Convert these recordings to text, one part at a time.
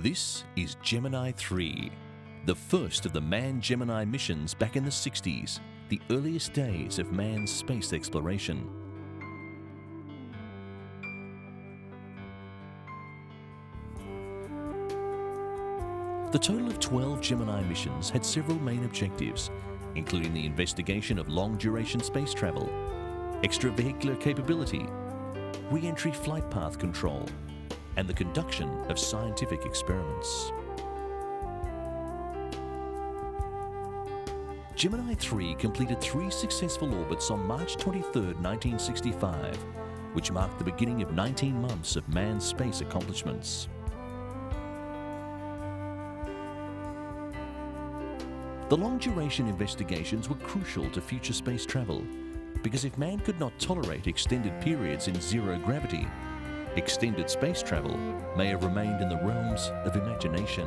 This is Gemini 3, the first of the manned Gemini missions back in the 60s, the earliest days of manned space exploration. The total of 12 Gemini missions had several main objectives, including the investigation of long-duration space travel, extravehicular capability, re-entry flight path control, and the conduction of scientific experiments. Gemini 3 completed 3 successful orbits on March 23, 1965, which marked the beginning of 19 months of manned space accomplishments. The long-duration investigations were crucial to future space travel, because if man could not tolerate extended periods in zero gravity, extended space travel may have remained in the realms of imagination.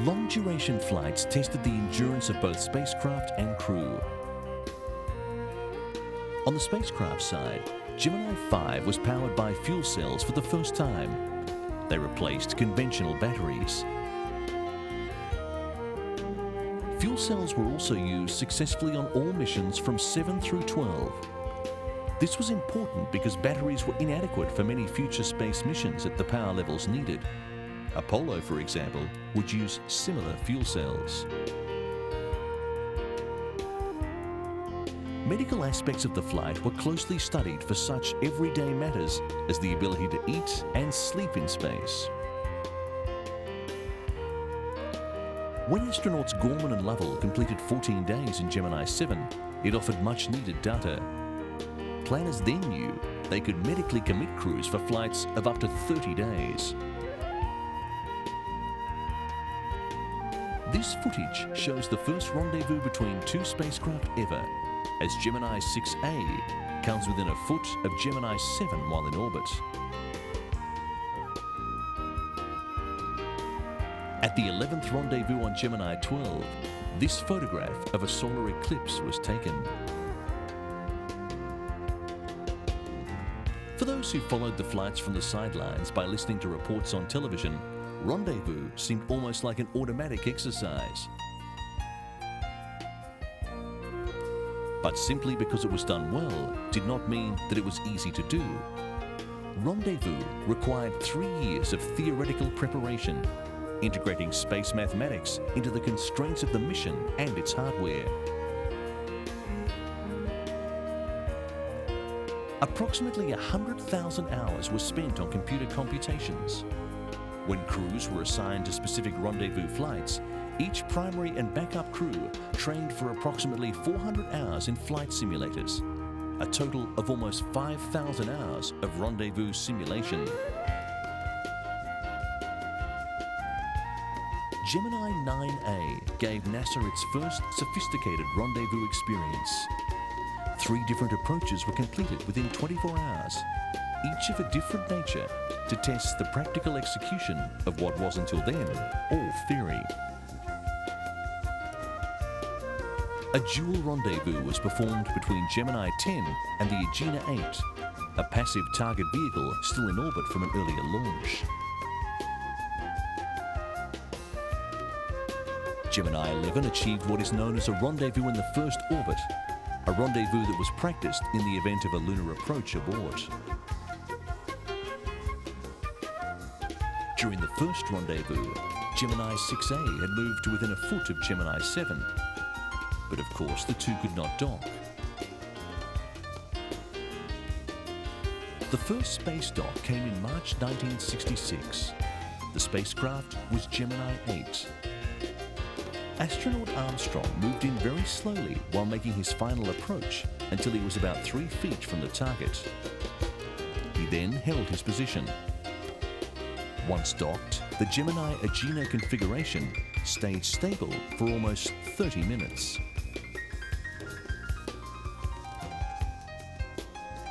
Long-duration flights tested the endurance of both spacecraft and crew. On the spacecraft side, Gemini 5 was powered by fuel cells for the first time. They replaced conventional batteries. Fuel cells were also used successfully on all missions from 7 through 12. This was important because batteries were inadequate for many future space missions at the power levels needed. Apollo, for example, would use similar fuel cells. Medical aspects of the flight were closely studied for such everyday matters as the ability to eat and sleep in space. When astronauts Gorman and Lovell completed 14 days in Gemini 7, it offered much-needed data. Planners then knew they could medically commit crews for flights of up to 30 days. This footage shows the first rendezvous between 2 spacecraft ever, as Gemini 6A comes within a foot of Gemini 7 while in orbit. At the 11th rendezvous on Gemini 12, this photograph of a solar eclipse was taken. For those who followed the flights from the sidelines by listening to reports on television, rendezvous seemed almost like an automatic exercise. But simply because it was done well did not mean that it was easy to do. Rendezvous required 3 years of theoretical preparation, integrating space mathematics into the constraints of the mission and its hardware. Approximately 100,000 hours were spent on computer computations. When crews were assigned to specific rendezvous flights, each primary and backup crew trained for approximately 400 hours in flight simulators, a total of almost 5,000 hours of rendezvous simulation. Gemini 9A gave NASA its first sophisticated rendezvous experience. 3 different approaches were completed within 24 hours, each of a different nature, to test the practical execution of what was until then all theory. A dual rendezvous was performed between Gemini 10 and the Agena 8, a passive target vehicle still in orbit from an earlier launch. Gemini 11 achieved what is known as a rendezvous in the first orbit, a rendezvous that was practiced in the event of a lunar approach abort. During the first rendezvous, Gemini 6A had moved to within a foot of Gemini 7, but of course the 2 could not dock. The first space dock came in March 1966. The spacecraft was Gemini 8. Astronaut Armstrong moved in very slowly while making his final approach until he was about 3 feet from the target. He then held his position. Once docked, the Gemini Agena configuration stayed stable for almost 30 minutes.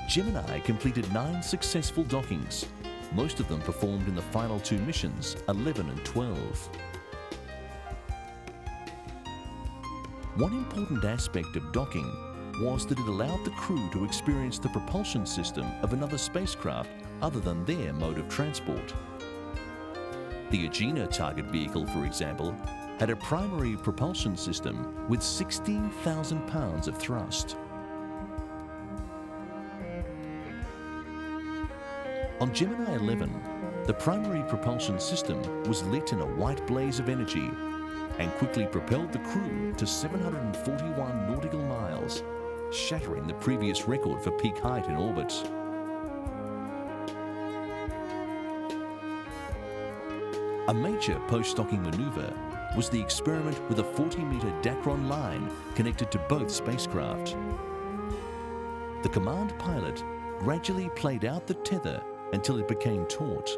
Gemini completed 9 successful dockings, most of them performed in the final 2 missions, 11 and 12. One important aspect of docking was that it allowed the crew to experience the propulsion system of another spacecraft other than their mode of transport. The Agena target vehicle, for example, had a primary propulsion system with 16,000 pounds of thrust. On Gemini 11, the primary propulsion system was lit in a white blaze of energy and quickly propelled the crew to 741 nautical miles, shattering the previous record for peak height in orbit. A major post-docking maneuver was the experiment with a 40-meter Dacron line connected to both spacecraft. The command pilot gradually played out the tether until it became taut.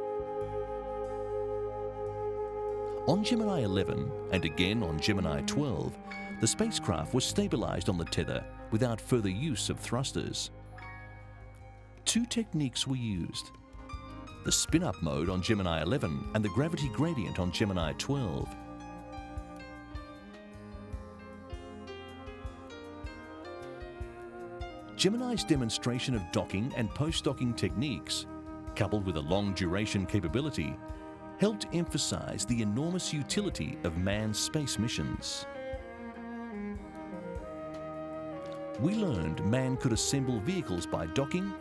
On Gemini 11 and again on Gemini 12, the spacecraft was stabilized on the tether without further use of thrusters. Two techniques were used: the spin-up mode on Gemini 11 and the gravity gradient on Gemini 12. Gemini's demonstration of docking and post-docking techniques, coupled with a long-duration capability, helped emphasize the enormous utility of manned space missions. We learned man could assemble vehicles by docking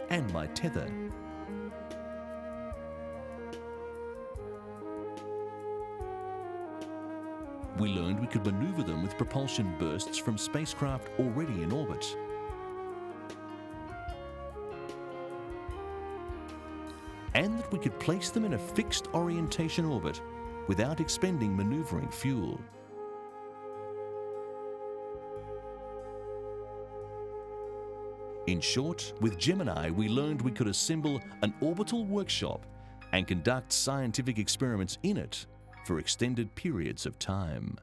and by tether. We learned we could maneuver them with propulsion bursts from spacecraft already in orbit. And that we could place them in a fixed orientation orbit without expending maneuvering fuel. In short, with Gemini, we learned we could assemble an orbital workshop and conduct scientific experiments in it for extended periods of time.